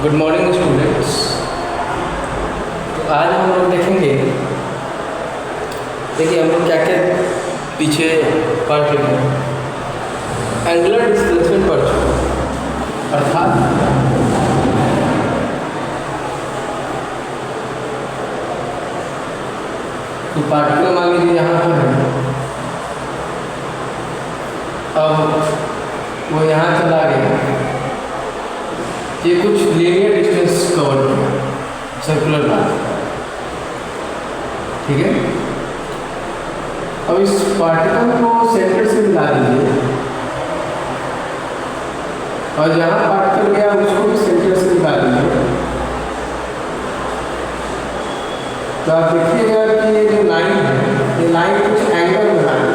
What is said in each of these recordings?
Good morning students. तो आज हम लोग देखेंगे, देखिए हम लोग क्या क्या पीछे पढ़ चुके हैं। एंगुलर डिस्प्लेसमेंट पढ़ चुके हैं, अर्थात तो पार्टिकल मान लीजिए यहाँ पर है, अब वो यहाँ चला गया, ये कुछ लीनियर डिस्टेंस कवर किया सर्कुलर पाथ, ठीक है। अब इस पार्टिकल को सेंटर से मिला दीजिए और जहाँ पार्टिकल गया उसको भी सेंटर से मिला दीजिए, तो आप देखिएगा कि ये जो लाइन है, ये लाइन कुछ एंगल बना है,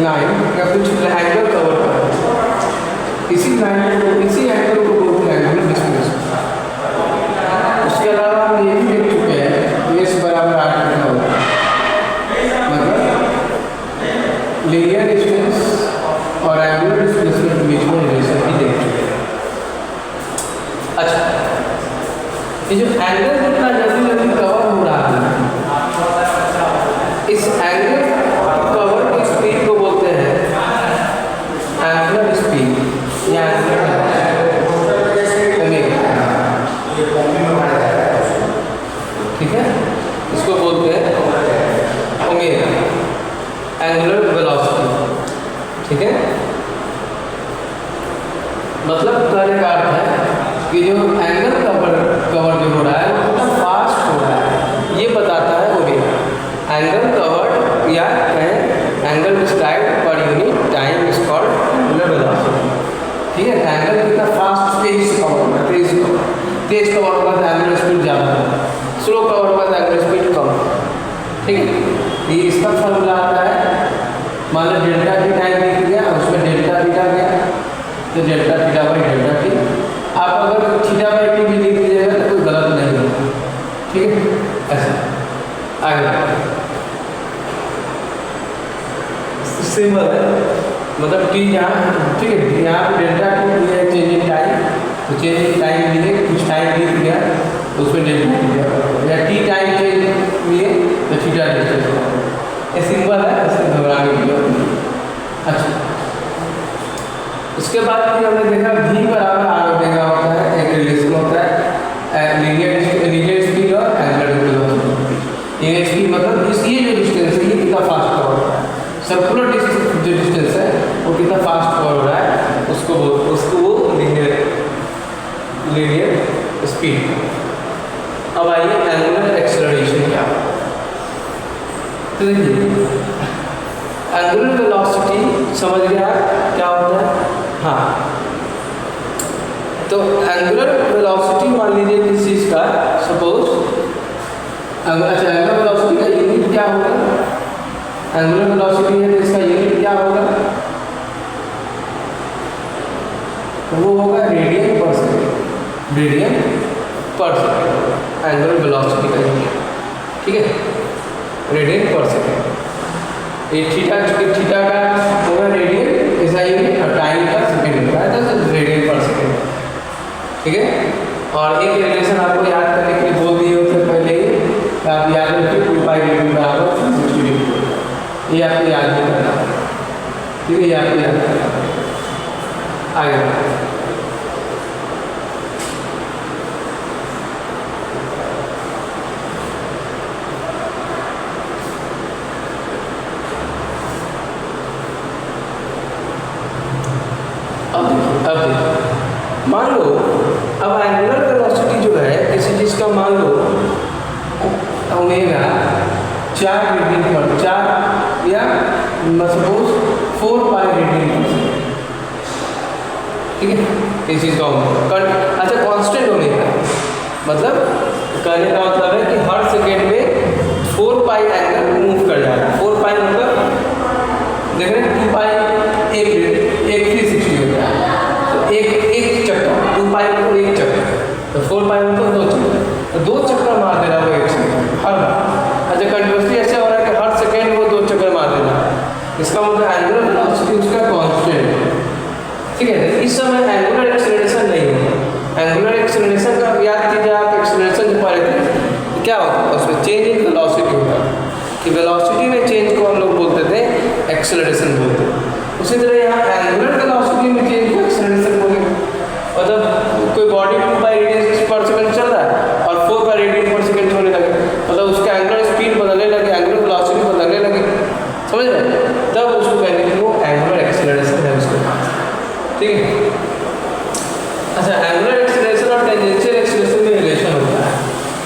लाइन या कुछ एंगल कवर कर है। इसी लाइन को, इसी एंगल को बोलते हैं एंगुलर डिस्प्लेसमेंट। उसके अलावा हम ये भी देख चुके हैं एस बराबर 8 लिखा होता है, मतलब लीनियर डिस्टेंस और एंगुलर डिस्प्लेसमेंट के बीच में रिलेशन भी देख चुके हैं। अच्छा, ये जो एंगल जितना जल्दी जल्दी कवर हो रहा है, इस एंगल कवर की स्पीड को बोलते हैं एंगुलर स्पीड या ठीक है, इसको बोलते हैं ओमेगा, एंगुलर वेलोसिटी, ठीक है। मतलब कहने का अर्थ है कि जो एंगल कवर जो हो रहा है वो कितना फास्ट हो रहा है, ये बताता है ओमेगा। एंगल कवर्ड या कहें angle described per unit time is called angular velocity, ठीक है। एंगल कितना फास्ट तेज कवर होगा, तेज कवर होगा तो एंगुलर स्पीड ज़्यादा होगा, स्लो कवर होगा तो एंगुलर स्पीड कम, ठीक है। ये इसका फॉर्मूला आता है, मान लो डेल्टा टी टाइम दिख गया, उसमें डेल्टा थीटा गया तो delta theta by delta T. आप अगर थीटा बाई टी भी लिख दीजिएगा तो कोई गलत नहीं होगा, ठीक है। ऐसा आगे सिंबल है, मतलब टी यहाँ, ठीक है, यहाँ पे डेल्टा टी दिया है चेंज इन टाइम, तो चेंज इन टाइम लिए कुछ टाइम बीत गया तो उसमें डेल्टा टी गया, या टी टाइम चेंज लिए तो थीटा डिस्टेंस, ये सिंबल है, इससे घबराने की जरूरत नहीं। अच्छा, उसके बाद फिर हमने देखा भी बराबर आर ओमेगा होता है, एक रिलेशन होता है लीनियर स्पीड और एंगुलर वेलोसिटी। लीनियर स्पीड मतलब ये जो डिस्टेंस है ये कितना फास्ट कवर हो रहा है, सर्कुलर डिस्टेंस जो डिस्टेंस है वो कितना फास्ट कवर हो रहा है, उसको वो लीनियर स्पीड। अब आइए एंगुलर एक्सेलरेशन क्या है, तो देखिए एंगुलर वेलोसिटी समझ गया क्या होता है। हाँ, तो एंगुलर वेलोसिटी मान लीजिए किस चीज़ का, सपोज अच्छा एंगुलर वेलोसिटी का यूनिट क्या होगा, एंगुलर वेलोसिटी है तो इसका यूनिट क्या होगा, तो वो होगा रेडियन पर सेकेंड, रेडियन पर सेकेंड एंगुलर वेलोसिटी का यूनिट, ठीक है, रेडियन पर सेकेंड। ये थीटा का होगा रेडियन ऐसा यूनिट और टाइम का सेकेंड होता है, तो रेडियन पर सेकेंड, ठीक है। और एक रिलेशन आपको याद करने के लिए बोल दिए उससे पहले ही, आप याद रखिए 2 पाई रेडियन बराबर 360 डिग्री, ये आपको याद नहीं करना, ठीक है, ये आपको याद करना। आगे मान लो अब एंगुलर वेलोसिटी जो है किसी चीज़ का, मान लो ओमेगा 4 रेडियन पर 4 या सपोज 4 पाई रेडियन पर, ठीक है, इस चीज़ का अच्छा कांस्टेंट ओमेगा, मतलब कहने का मतलब है कि हर सेकेंड में 4 पाई एंगल मूव कर जाएगा। 4 पाई मतलब देख रहे हैं 2 पाई एक 360 होता है, तो एक चक्कर 2 पाई मतलब एक चक्कर, तो 4 पाई मतलब 2 चक्कर, तो 2 चक्कर मार दे रहा है वो एक सेकंड हर बार। अच्छा कंटिन्यूसली ऐसे हो रहा है कि हर सेकंड वो 2 चक्कर मार दे रहा है, इसका मतलब एंगुलर वेलोसिटी उसका कांस्टेंट है, ठीक है। इस समय एंगुलर एक्सेलरेशन नहीं है, एंगुलर एक्सेलरेशन का याद कीजिए आप, एक्सेलरेशन जो पढ़े थे तो क्या होता है उसमें चेंज इन वेलोसिटी होता है, कि वेलोसिटी में चेंज को हम लोग बोलते थे एक्सेलरेशन बोलते हैं। उसी तरह यहाँ एंगुलर वेलोसिटी में चेंज को एक्सेलरेशन बोलेंगे। मतलब कोई बॉडी 2/रेडियन/सेकंड चल रहा है और 4/रेडियन/सेकंड होने लगे, मतलब उसका एंगुलर स्पीड बदलने लगे, एंगुलर वेलोसिटी बदलने लगे, समझ रहे, तब उसको कहने कि वो एंगुलर एक्सेलरेशन है उसके पास, ठीक है। अच्छा, एंगुलर एक्सेलरेशन और टेंजेंशियल एक्सेलरेशन में रिलेशन होता है,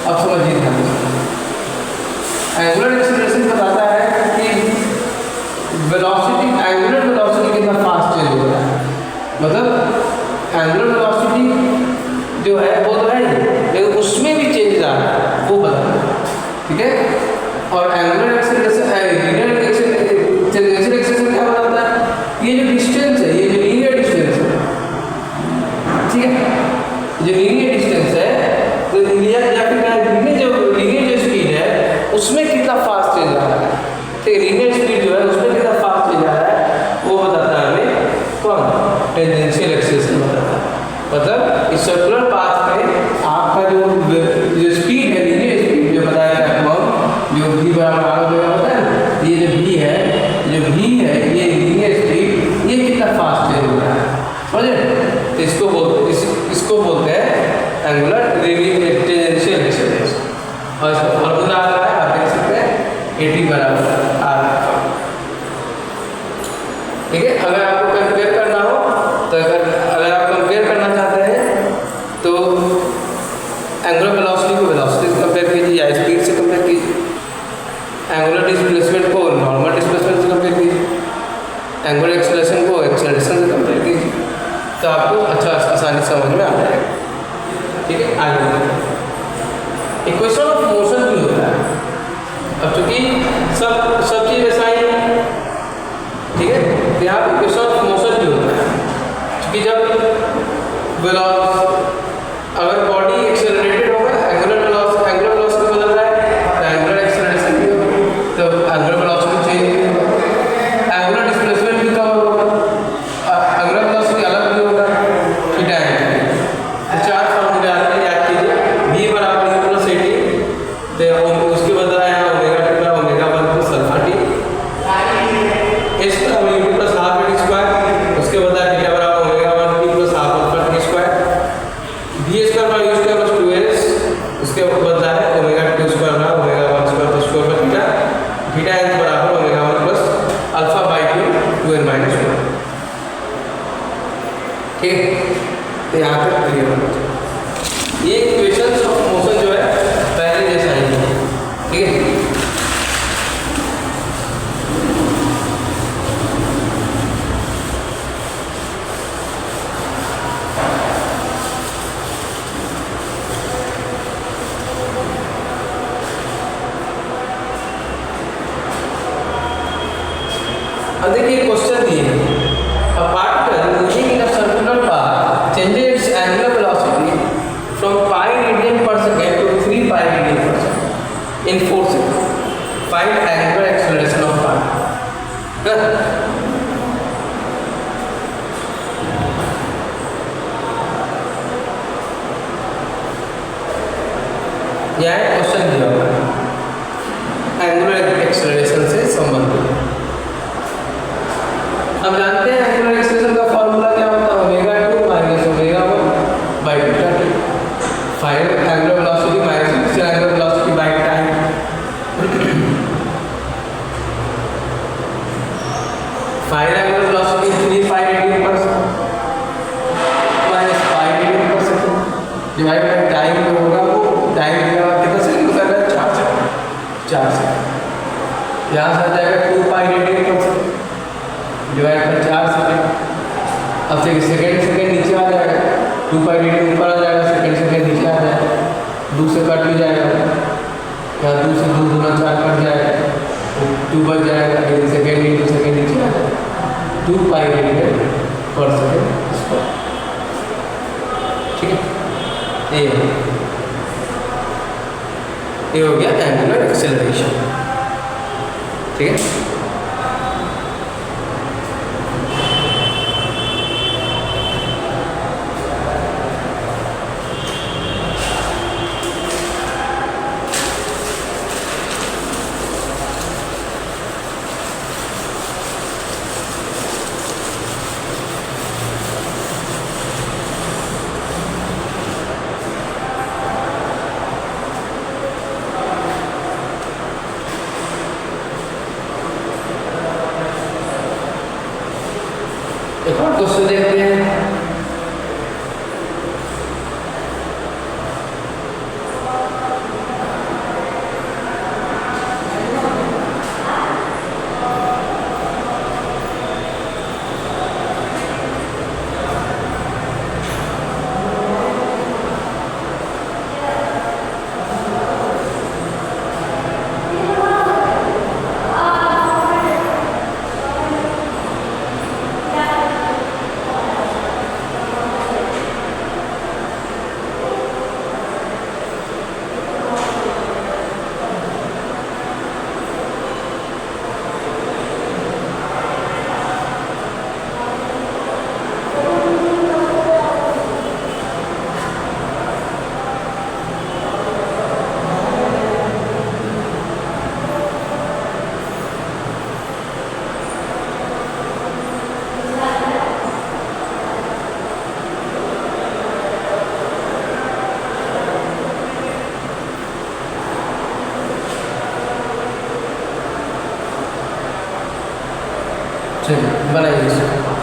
अब समझिए ध्यान से। एंगुलर एक्सेलरेशन बताता है कि वेलोसिटी, एंगुलर वेलोसिटी कितना फास्ट चेंज हो रहा है, मतलब एंगुलर वेलोसिटी जो है वो तो है ही, लेकिन उसमें भी चेंज आ रहा है वो बताना है, ठीक है। और एंगुलर एक्सेलरेशन, लीनियर एक्सेलरेशन क्या बताता है, ये जो डिस्टेंस है, ये जो लीनियर डिस्टेंस है, ठीक है, जो लीनियर डिस्टेंस है तो लीनियर जो स्पीड है उसमें कितना फास्ट चेंज आ रहा है, ठीक है, लीनियर स्पीड जो है उसमें कितना फास्ट चेंज आ रहा है वो बताता है हमें कौन, टेंजेंशियल एक्सेलरेशन बताता है। मतलब इस सर्कुलर पाथ में आपका जो स्पीड है, लीनियर स्पीड जो बताया था आपको, जो v बराबर r ओमेगा होता है ना, ये जो v है ये लीनियर स्पीड, ये कितना फास्ट चेंज हो रहा है, समझे, तो इसको बोलते हैं एंगुलर टेंजेंशियल एक्सेलरेशन। और इसका फॉर्मूला आ रहा है, आप देख सकते हैं AT बराबर r, ठीक है। अगर आपको कंपेयर करना हो तो अगर आप कंपेयर करना चाहते हैं तो एंगुलर वेलोसिटी को वेलोसिटी से कंपेयर कीजिए या स्पीड से कंपेयर कीजिए, एंगुलर डिस्प्लेसमेंट को नॉर्मल डिस्प्लेसमेंट से कंपेयर कीजिए, एंगुलर एक्सेलरेशन को एक्सेलरेशन से कंपेयर कीजिए, तो आपको अच्छा आसानी समझ में आ जाएगा, ठीक है। आगे इक्वेशन ऑफ मोशन भी होता है, अब चूंकि सब चीज़ ऐसा ही है, ठीक है, तो यहाँ पर इक्वेशन ऑफ मोशन भी होता है, क्योंकि जब अगर बॉडी एक्सेलरेटेड होगा, एंगुलर वेलोसिटी बदल रहा है तो एंगुलर एक्सेलरेशन भी होगा, तो एंगुलर वेलोसिटी चेंज भी होगा, एंगुलर डिस्प्लेसमेंट भी कम होगा, एंगुलर वेलोसिटी अलग भी होगा, थीटा है। तो चार फॉर्मूले आते हैं, याद कीजिए, v बराबर u प्लस AT, तो उसके बदला है ओमेगा t बराबर omega 1 plus alpha t, s बराबर u plus half AT square, उसके बदला थीटा बराबर omega 1 t plus half alpha t square, v square बराबर u स्क्वायर प्लस 2s, उसके बदला है ओमेगा 2 स्क्वायर बराबर ओमेगा 1 स्क्वायर प्लस 4 पर थीटा, थीटा n बराबर omega 1 plus alpha by 2 2n - 1, ठीक है। तो यहाँ तक क्लियर होना चाहिए, ये इक्वेशंस ऑफ मोशन जो है पहले जैसा ही है, ठीक है। अब देखिए क्वेश्चन दिए हैं, a particle moving in a circular path changes its angular velocity from pi radian per second to 3 pi radian per second in 4 seconds. Find angular acceleration of particle. यह क्वेश्चन दिया हुआ है एंगुलर एक्सेलरेशन से संबंधित। अब जानते हैं angular acceleration का फॉर्मूला क्या होता है, omega 2 minus omega 1 by beta t, find angular velocity minus initial angular velocity by time. Find angular velocity 3 pi radian per second minus pi radian per second divide by time जो होगा वो time कितना second होता है, 4 second, 4 second, यहाँ से आ जाएगा 2 pi radian per second divide by 4 second. अब सेकंड नीचे आ जाएगा, 2 pi radian ऊपर आ जाएगा, सेकंड नीचे आ जाएगा, 2 से कट भी जाएगा, या 2 से 2 गुना 4 कट जाएगा, 2 बच जाएगा, सेकंड नीचे आ जाएगा, 2 pi radian पर सेकंड स्क्वायर, ठीक है। ये हो गया एंगुलर एक्सेलरेशन, ठीक है। क्वेश्चन देखते हैं। चलिए बनाइए इसको।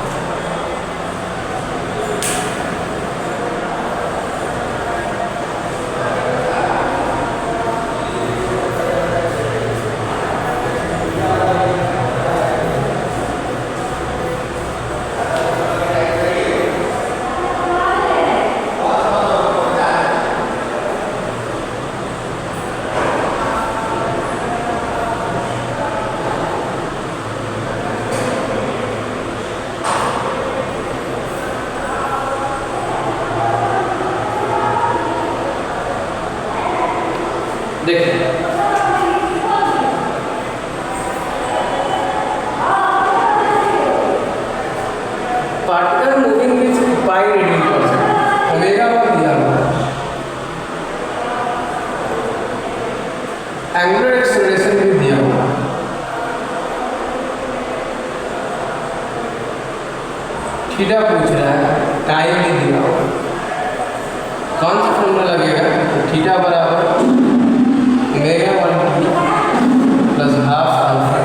देखिए particle moving with pi radian पर सेकंड ओमेगा पर दिया हुआ है। एंगुलर एक्सेलरेशन भी दिया हुआ है। थीटा पूछ रहा है, टाइम भी दिया हुआ है। कौन सा फॉर्मूला लगेगा? तो थीटा बराबर ओमेगा 1 प्लस हाफ अल्फा।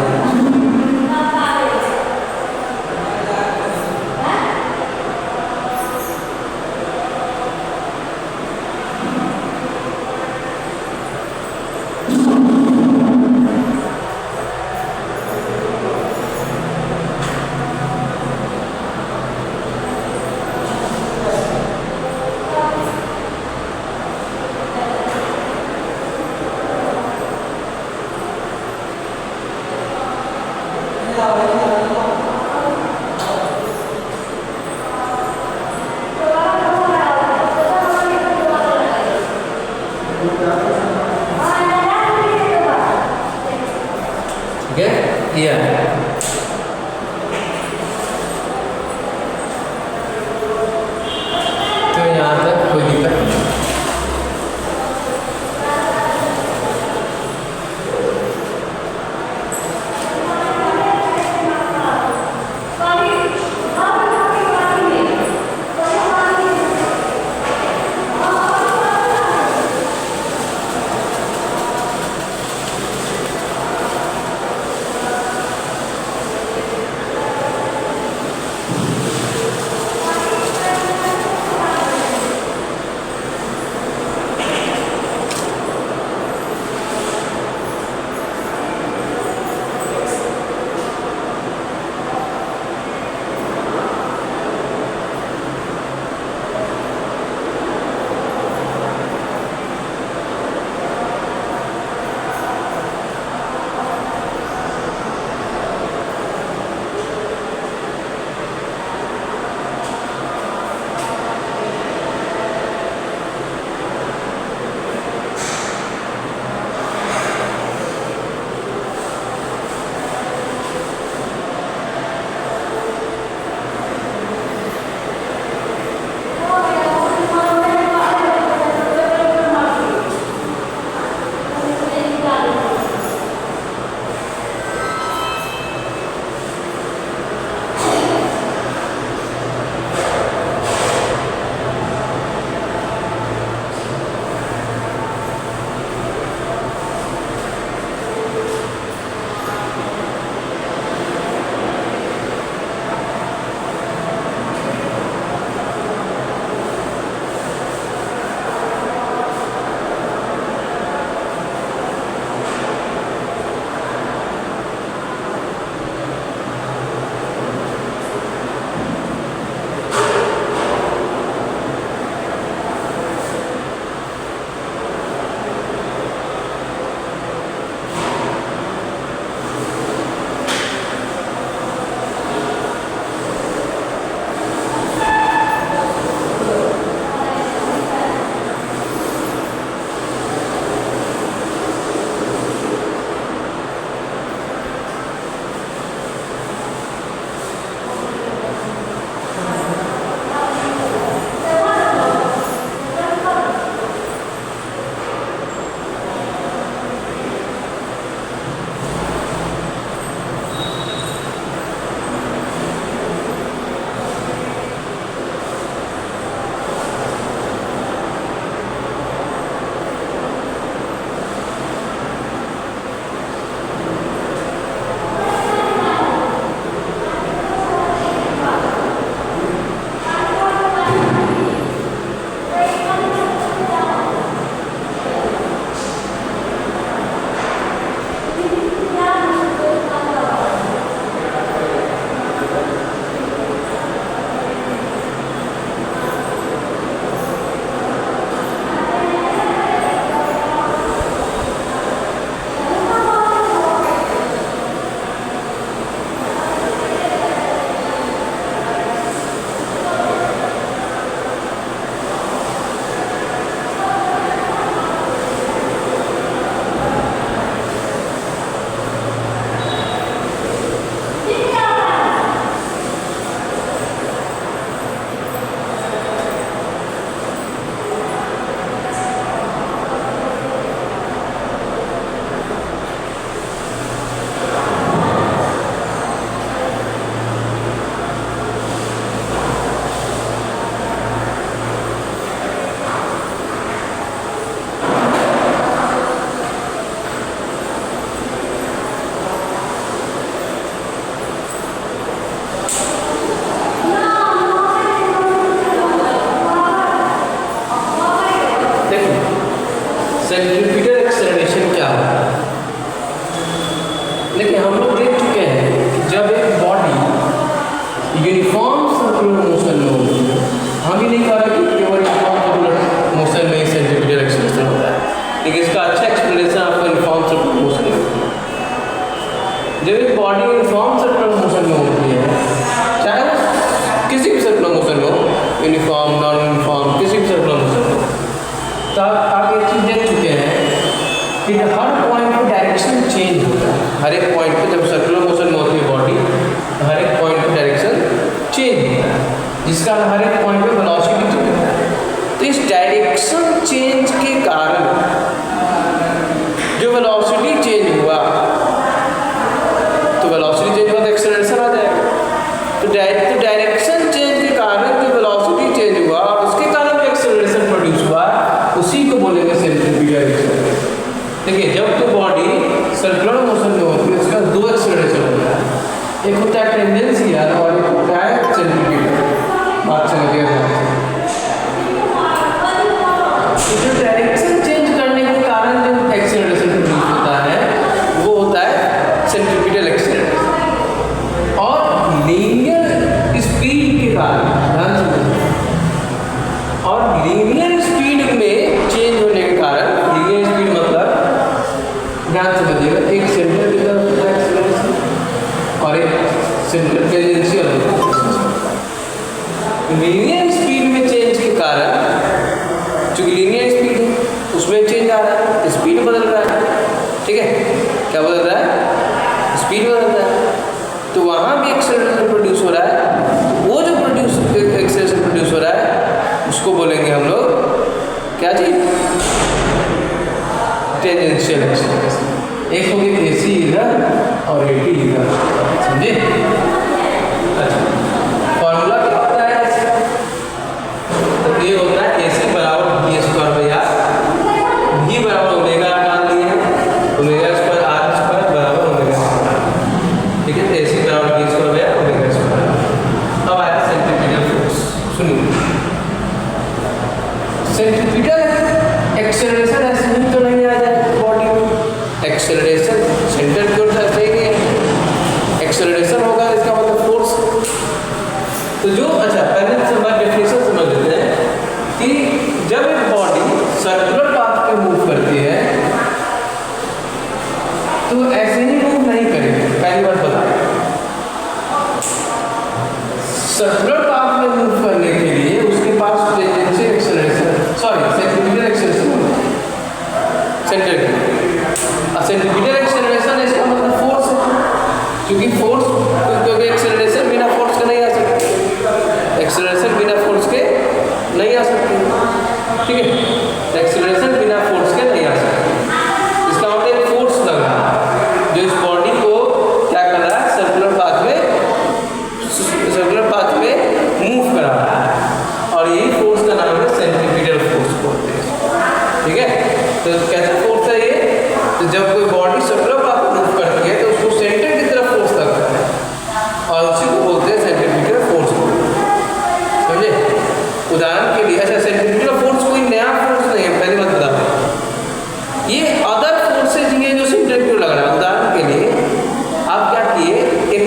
ठीक है, ये है। तो यहाँ तक कोई दिक्कत नहीं। बॉडी यूनिफॉर्म सर्कुलर मोशन में होती है, चाहे वो किसी भी सर्कुलर मोशन में हो, यूनिफॉर्म नॉन यूनिफॉर्म किसी भी सर्कुलर मोशन में, तो आप ये चीज़ देख चुके हैं कि हर पॉइंट पर डायरेक्शन चेंज होता है। हर एक पॉइंट पे जब सर्कुलर मोशन में होती है बॉडी, तो हर एक पॉइंट पर डायरेक्शन चेंज होता है, जिसका हर एक पॉइंट पे वेलोसिटी चेंज होता है। तो इस डायरेक्शन चेंज के कारण जो वेलोसिटी चेंज हुआ, तो वेलोसिटी चेंज हुआ तो एक्सेलरेशन आ जाएगा। तो डायरेक्शन चेंज के कारण जो वेलोसिटी चेंज हुआ और उसके कारण जो एक्सेलरेशन प्रोड्यूस हुआ, उसी को बोलेंगे सेंट्रीफ्यूगल एक्सेलरेशन। देखिए, जब तो बॉडी सर्कुलर मोशन में होती है उसका दो एक्सेलरेशन होता है, एक होता है टेंजेंशियल और एक होता है सेंट्रीफ्यूगल। बात समझिएगा। जो डायरेक्शन चेंज करने के कारण जो एक्सेलरेशन प्रोड्यूस होता है वो होता है सेंट्रीफ्यूगल एक्सेलरेशन। और लीनियर स्पीड के कारण, ध्यान से, और लीनियर स्पीड में चेंज होने के कारण, लीनियर स्पीड मतलब ध्यान समझिएगा, एक सेंटर की तरफ होता है एक्सेलरेशन और एक सेंटर टेंजेंशियल होता है। लीनियर स्पीड में चेंज के कारण, चूंकि लीनियर स्पीड है उसमें चेंज आ रहा है, स्पीड बदल रहा है, ठीक है, क्या बदल रहा है, स्पीड बदल रहा है, तो वहाँ भी एक्सेलरेशन प्रोड्यूस हो रहा है। वो जो एक्सेलरेशन प्रोड्यूस हो रहा है उसको बोलेंगे हम लोग क्या चीज, टेंजेंशियल एक्सेलरेशन। एक होगी AC इधर और AT इधर, समझे? अच्छा, फॉर्मूला क्या होता है इसका? तो ये होता है AC बराबर V square by R, V बराबर ओमेगा डाल दिए हैं, ओमेगा स्क्वायर R स्क्वायर बराबर ओमेगा स्क्वायर, ठीक है। तो AC बराबर V square by R omega square. अब आया सेंट्रीफ्यूगल फोर्स। सुनिए, सेंट्रीफ्यूगल एक्सेलरेशन ऐसे ही तो नहीं आ जाए बॉडी में, एक्सेलरेशन सेंटर की ओर से ऐसे ही नहीं है, एक्सेलरेशन होगा इसका मतलब फोर्स। तो जो, अच्छा पहले से बात डेफिनेशन समझ लेते हैं कि जब एक बॉडी सर्कुलर पाथ पे मूव करती है तो ऐसे ही मूव नहीं करेगी। पहली बात बता, सर्कुलर पाथ में मूव करने के लिए उसके पास tangential acceleration, sorry centrifugal acceleration होता है सेंटर की। सेंट्रीफ्यूगल एक्सेलरेशन इसका मतलब फोर्स है, क्योंकि फोर्स, क्योंकि एक्सेलरेशन बिना फोर्स के नहीं आ सकती, एक्सेलरेशन बिना फोर्स के नहीं आ सकती, ठीक है। एक्सेलरेशन बिना फोर्स के नहीं आ सकती, इसका मतलब एक फोर्स लग रहा है जो इस बॉडी को क्या कर रहा है, सर्कुलर पाथ में मूव करा रहा है, और यही फोर्स का नाम है सेंट्रीफ्यूगल फोर्स बोलते हैं, ठीक है। तो कैसा फोर्स है ये? तो जब कोई बॉडी सर्कुलर पाथ में मूव करती है तो उसको सेंटर की तरफ फोर्स लगता है और उसी को बोलते हैं सेंट्रीफ्यूगल फोर्स, समझे? उदाहरण के लिए, अच्छा सेंट्रीफ्यूगल फोर्स कोई नया फोर्स नहीं है, पहली बात बता दें, ये अदर फोर्सेज ही है जो सेंटर की ओर लग रहा है। उदाहरण के लिए आप क्या किए, एक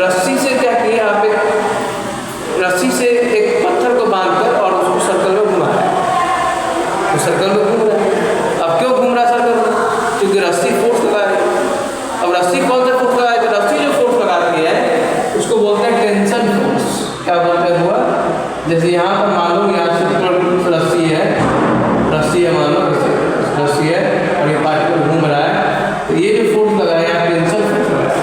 रस्सी से क्या किए, आप एक रस्सी से एक पत्थर को बांधकर और उसको सर्कल में घुमा रहे हैं, तो सर्कल में घूम रहा है। अब क्यों घूम रहा है सर्कल में? क्योंकि रस्सी फोर्स लगा रही है। अब रस्सी कौन सा फोर्स लगा है? तो रस्सी जो फोर्स लगाती है उसको बोलते हैं टेंशन फोर्स। क्या बोलते हैं हुआ? जैसे यहाँ पर मान लो, यहाँ से रस्सी है मान लो, रस्सी है और ये पार्टिकल घूम रहा है, तो ये जो फोर्स लगा है यहाँ टेंशन फोर्स लगा है।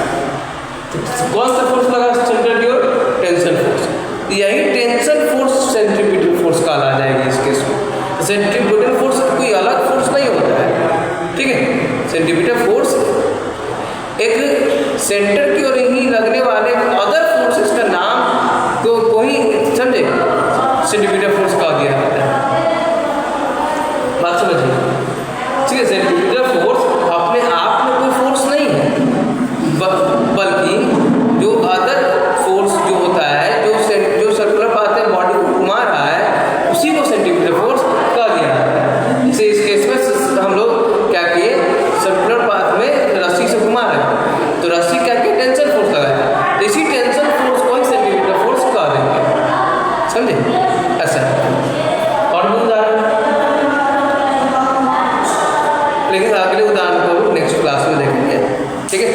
तो कौन सा फोर्स लगा सेंटर की ओर? Tension force. तो यही टेंशन फोर्स सेंट्रीफ्यूगल फोर्स कहला जाएगी इस केस में। सेंट्रीफ्यूगल फोर्स कोई अलग फोर्स नहीं होता है, ठीक है। सेंट्रीफ्यूगल फोर्स एक सेंटर की ओर ही लगने वाले अदर फोर्सेस का नाम तो कोई, समझे, सेंट्रीफ्यूगल फोर्स कहा गया है। बात समझिए, ठीक है। सेंट्रीफ्यूगल फोर्स अपने आप में कोई फोर्स नहीं है, बल्कि जो अदर फोर्स जो होता है, जो सर्कुलर पाथ में बॉडी को घुमा रहा है, उसी को सेंट्रीफ्यूगल फोर्स कहा गया है। जैसे इस केस में हम लोग क्या किए, सर्कुलर पाथ में रस्सी से घुमा रहे हैं, तो रस्सी क्या किया, टेंशन फोर्स लगाया, तो इसी टेंशन फोर्स को ही सेंट्रीफ्यूगल फोर्स कहा देंगे, समझे? ऐसा। और उदाहरण, लेकिन अगले उदाहरण को नेक्स्ट क्लास में देखेंगे, ठीक है।